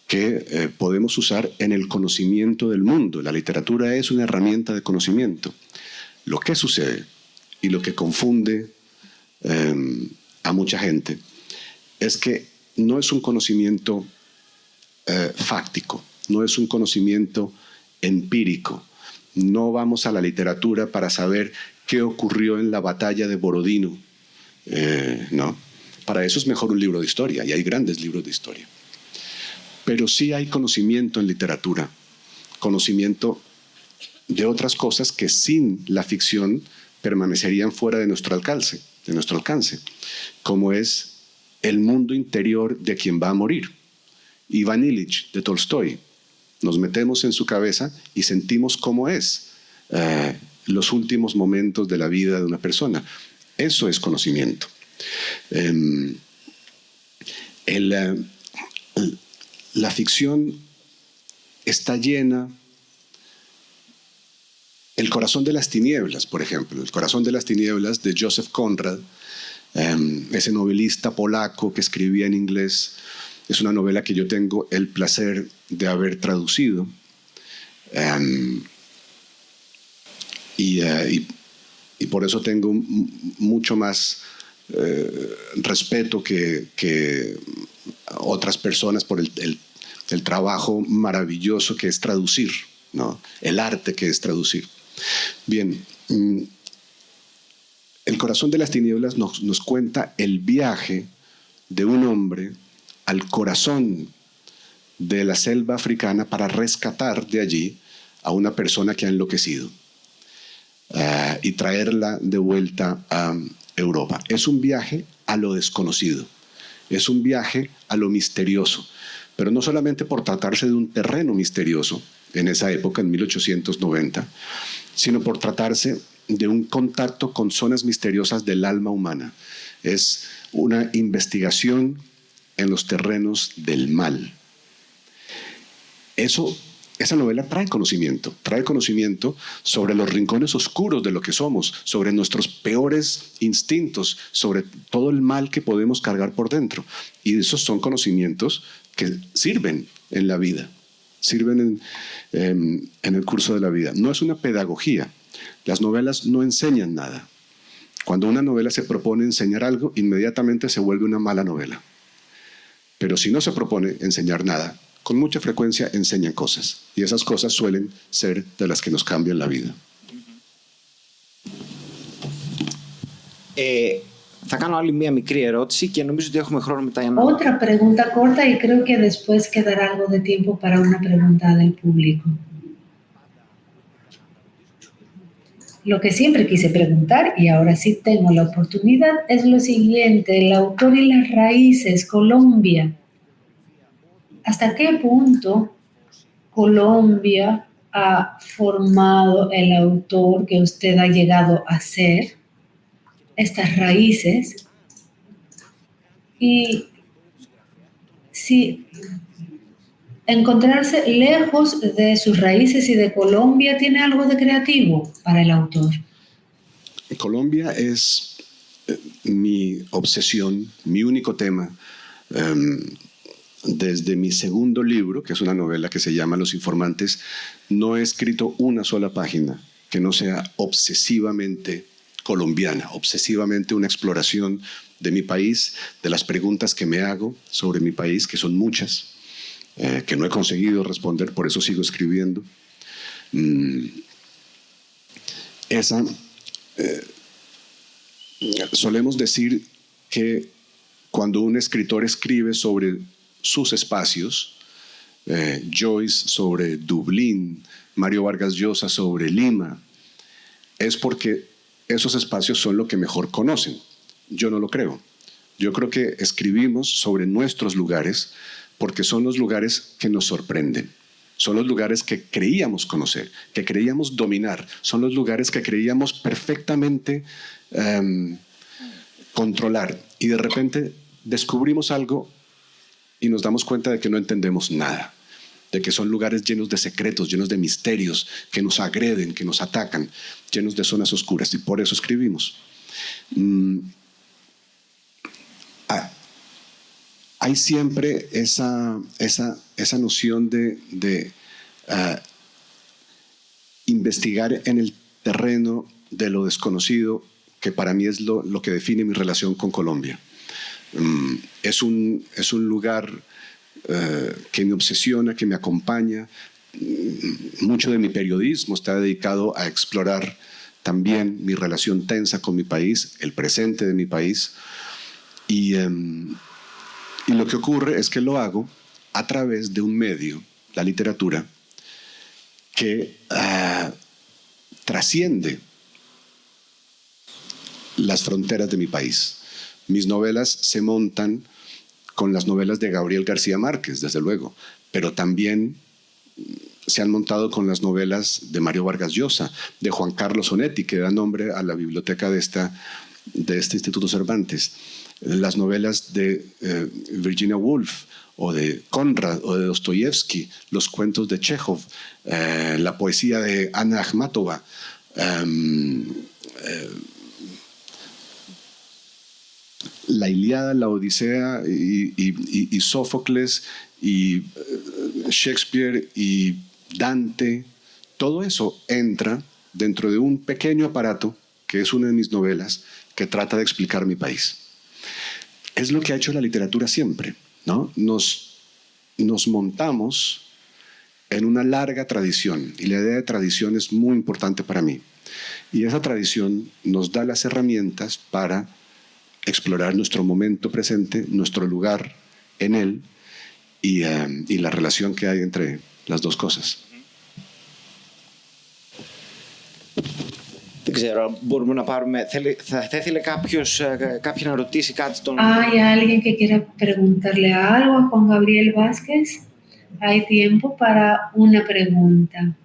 que podemos usar en el conocimiento del mundo. La literatura es una herramienta de conocimiento. Lo que sucede y lo que confunde a mucha gente es que no es un conocimiento fáctico, no es un conocimiento empírico. No vamos a la literatura para saber qué ocurrió en la batalla de Borodino. No. Para eso es mejor un libro de historia, y hay grandes libros de historia. Pero sí hay conocimiento en literatura, conocimiento de otras cosas que sin la ficción permanecerían fuera de nuestro alcance, como es el mundo interior de quien va a morir. Iván Ilich, de Tolstoy. Nos metemos en su cabeza y sentimos cómo es los últimos momentos de la vida de una persona. Eso es conocimiento. La ficción está llena. El corazón de las tinieblas, por ejemplo, El corazón de las tinieblas de Joseph Conrad, ese novelista polaco que escribía en inglés, es una novela que yo tengo el placer de haber traducido. Y por eso tengo mucho más respeto que otras personas por el trabajo maravilloso que es traducir, ¿no? El arte que es traducir. Bien, El corazón de las tinieblas nos cuenta el viaje de un hombre al corazón de la selva africana para rescatar de allí a una persona que ha enloquecido y traerla de vuelta a Europa. Es un viaje a lo desconocido, es un viaje a lo misterioso, pero no solamente por tratarse de un terreno misterioso en esa época, en 1890, sino por tratarse de un contacto con zonas misteriosas del alma humana. Es una investigación en los terrenos del mal. Esa novela trae conocimiento sobre los rincones oscuros de lo que somos, sobre nuestros peores instintos, sobre todo el mal que podemos cargar por dentro. Y esos son conocimientos que sirven en la vida, sirven en el curso de la vida. No es una pedagogía. Las novelas no enseñan nada. Cuando una novela se propone enseñar algo, inmediatamente se vuelve una mala novela. Pero si no se propone enseñar nada, con mucha frecuencia enseñan cosas. Y esas cosas suelen ser de las que nos cambian la vida. Θα κάνω άλλη μία μικρή ερώτηση και νομίζω ότι έχουμε χρόνο μετά για να... Otra pregunta corta y creo que después quedará algo de tiempo para una pregunta del público. Lo que siempre quise preguntar, y ahora sí tengo la oportunidad, es lo siguiente: el autor y las raíces, Colombia. ¿Hasta qué punto Colombia ha formado el autor que usted ha llegado a ser, estas raíces? Y si encontrarse lejos de sus raíces y de Colombia tiene algo de creativo para el autor. Colombia es mi obsesión, mi único tema. Desde mi segundo libro, que es una novela que se llama Los Informantes, no he escrito una sola página que no sea obsesivamente colombiana, obsesivamente una exploración de mi país, de las preguntas que me hago sobre mi país, que son muchas, que no he conseguido responder, por eso sigo escribiendo. Solemos decir que cuando un escritor escribe sobre sus espacios, Joyce sobre Dublín, Mario Vargas Llosa sobre Lima, es porque esos espacios son lo que mejor conocen. Yo no lo creo. Yo creo que escribimos sobre nuestros lugares porque son los lugares que nos sorprenden. Son los lugares que creíamos conocer, que creíamos dominar. Son los lugares que creíamos perfectamente controlar. Y de repente descubrimos algo y nos damos cuenta de que no entendemos nada. de que son lugares llenos de secretos, llenos de misterios, que nos agreden, que nos atacan, llenos de zonas oscuras, y por eso escribimos. Hay siempre esa noción de investigar en el terreno de lo desconocido, que para mí es lo que define mi relación con Colombia. Es un lugar que me obsesiona, que me acompaña. Mucho de mi periodismo está dedicado a explorar también mi relación tensa con mi país, el presente de mi país. Y lo que ocurre es que lo hago a través de un medio, la literatura, que trasciende las fronteras de mi país. Mis novelas se montan con las novelas de Gabriel García Márquez, desde luego, pero también se han montado con las novelas de Mario Vargas Llosa, de Juan Carlos Onetti, que da nombre a la biblioteca de este Instituto Cervantes, las novelas de Virginia Woolf, o de Conrad, o de Dostoyevsky, los cuentos de Chekhov, la poesía de Anna Akhmatova, la Ilíada, la Odisea y Sófocles y Shakespeare y Dante. Todo eso entra dentro de un pequeño aparato que es una de mis novelas que trata de explicar mi país. Es lo que ha hecho la literatura siempre, ¿no? Nos montamos en una larga tradición, y la idea de tradición es muy importante para mí. Y esa tradición nos da las herramientas para explorar nuestro momento presente, nuestro lugar en él y la relación que hay entre las dos cosas. Δεν ξέρω, μπορούμε να πάρουμε... Θα ήθελε κάποιος να ρωτήσει κάτι τον... ¿Hay alguien que quiera preguntarle algo a Juan Gabriel Vázquez? Hay tiempo para una pregunta.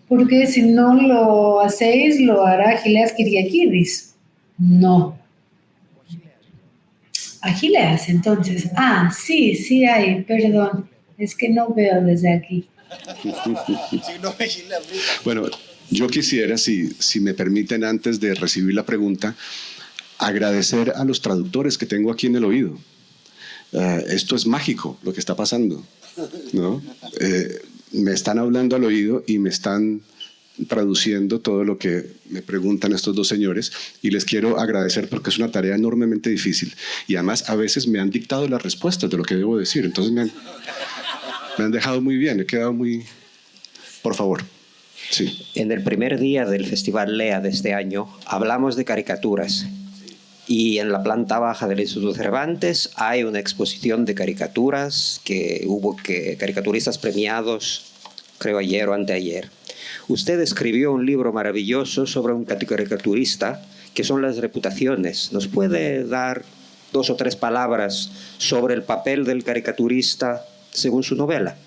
Porque si no lo hacéis, lo hará Gileas Kiriakidis. No. A Gileas, entonces. Ah, sí hay, perdón. Es que no veo desde aquí. Bueno, yo quisiera, si me permiten, antes de recibir la pregunta, agradecer a los traductores que tengo aquí en el oído. Esto es mágico, lo que está pasando, ¿no? Me están hablando al oído y me están traduciendo todo lo que me preguntan estos dos señores, y les quiero agradecer porque es una tarea enormemente difícil, y además a veces me han dictado las respuestas de lo que debo decir, entonces me han dejado muy bien, he quedado muy... Por favor. Sí. En el primer día del Festival LEA de este año hablamos de caricaturas, y en la planta baja del Instituto Cervantes hay una exposición de caricaturas que hubo caricaturistas premiados, creo ayer o anteayer. Usted escribió un libro maravilloso sobre un caricaturista, que son las reputaciones. ¿Nos puede dar 2 o 3 palabras sobre el papel del caricaturista según su novela?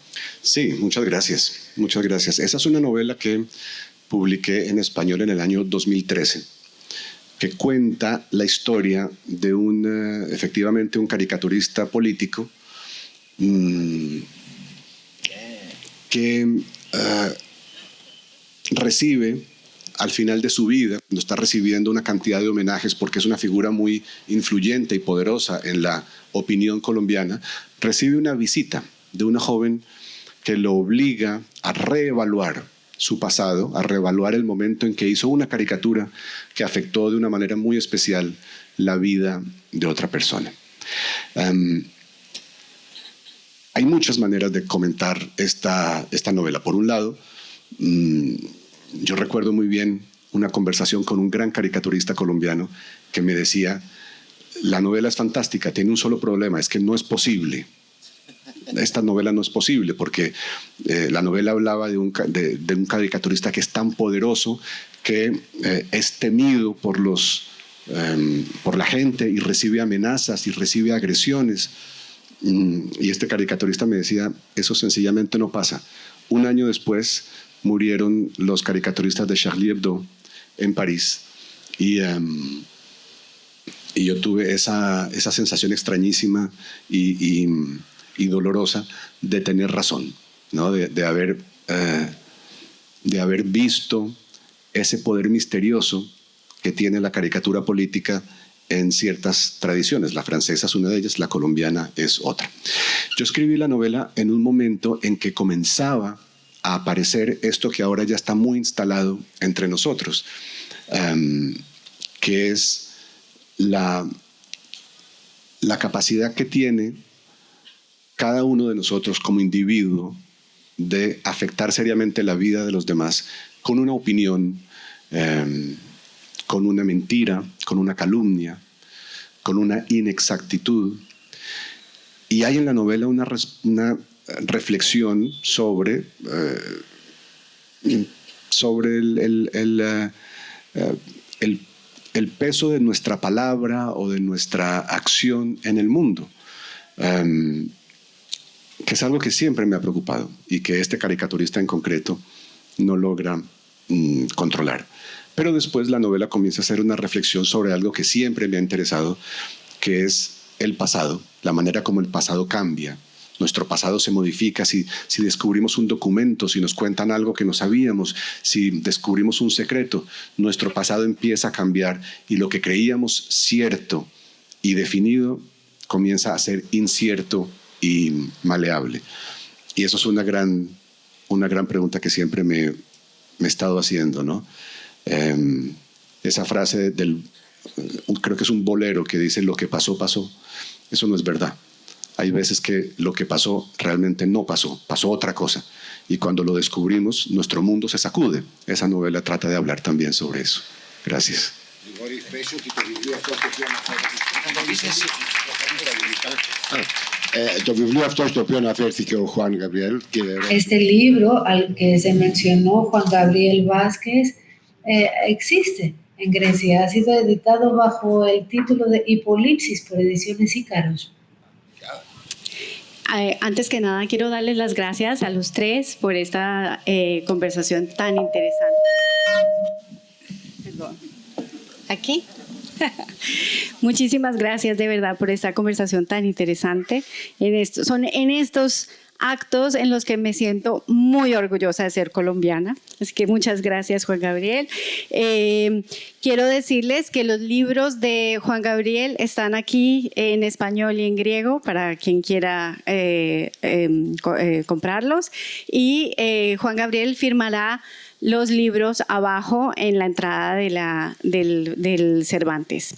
Sí, muchas gracias. Muchas gracias. Esa es una novela que publiqué en español en el año 2013, que cuenta la historia de efectivamente un caricaturista político que recibe al final de su vida, cuando está recibiendo una cantidad de homenajes porque es una figura muy influyente y poderosa en la opinión colombiana, recibe una visita de una joven que lo obliga a reevaluar su pasado, a reevaluar el momento en que hizo una caricatura que afectó de una manera muy especial la vida de otra persona. Hay muchas maneras de comentar esta novela. Por un lado, yo recuerdo muy bien una conversación con un gran caricaturista colombiano que me decía: la novela es fantástica, tiene un solo problema, es que no es posible. Esta novela no es posible porque la novela hablaba de un caricaturista que es tan poderoso que es temido por la gente y recibe amenazas y recibe agresiones. Y este caricaturista me decía: eso sencillamente no pasa. Un año después murieron los caricaturistas de Charlie Hebdo en París, y yo tuve esa sensación extrañísima y y dolorosa de tener razón, ¿no? de haber visto ese poder misterioso que tiene la caricatura política en ciertas tradiciones. La francesa es una de ellas, la colombiana es otra. Yo escribí la novela en un momento en que comenzaba a aparecer esto que ahora ya está muy instalado entre nosotros, que es la capacidad que tiene cada uno de nosotros como individuo de afectar seriamente la vida de los demás con una opinión, con una mentira, con una calumnia, con una inexactitud. Y hay en la novela una reflexión sobre el peso de nuestra palabra o de nuestra acción en el mundo, que es algo que siempre me ha preocupado y que este caricaturista en concreto no logra controlar. Pero después la novela comienza a hacer una reflexión sobre algo que siempre me ha interesado, que es el pasado, la manera como el pasado cambia. Nuestro pasado se modifica si descubrimos un documento, si nos cuentan algo que no sabíamos, si descubrimos un secreto, nuestro pasado empieza a cambiar y lo que creíamos cierto y definido comienza a ser incierto y maleable. Y eso es una gran pregunta que siempre me he estado haciendo, ¿no? Esa frase creo que es un bolero que dice lo que pasó, pasó. Eso no es verdad. Hay veces que lo que pasó realmente no pasó, pasó otra cosa. Y cuando lo descubrimos, nuestro mundo se sacude. Esa novela trata de hablar también sobre eso. Gracias. Este libro al que se mencionó Juan Gabriel Vázquez existe en Grecia. Ha sido editado bajo el título de Hipólipsis por Ediciones Ícaros. Antes que nada, quiero darles las gracias a los tres por esta conversación tan interesante. Perdón. ¿Aquí? Muchísimas gracias de verdad por esta conversación tan interesante. Son en estos actos en los que me siento muy orgullosa de ser colombiana. Así que muchas gracias, Juan Gabriel. Quiero decirles que los libros de Juan Gabriel están aquí en español y en griego para quien quiera comprarlos. Y Juan Gabriel firmará los libros abajo en la entrada del Cervantes.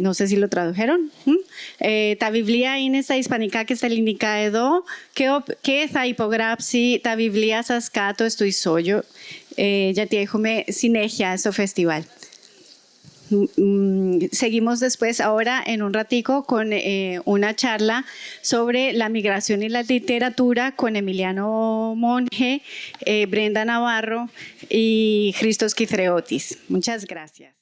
No sé si lo tradujeron. Τα βιβλία είναι στα ισπανικά και στα ελληνικά εδώ και θα υπογράψει τα βιβλία σας κάτω στο ισόγειο γιατί έχουμε συνέχεια στο φεστιβάλ. Seguimos después ahora en un ratico con una charla sobre la migración y la literatura con Emiliano Monge, Brenda Navarro y Christos Kythreotis. Muchas gracias.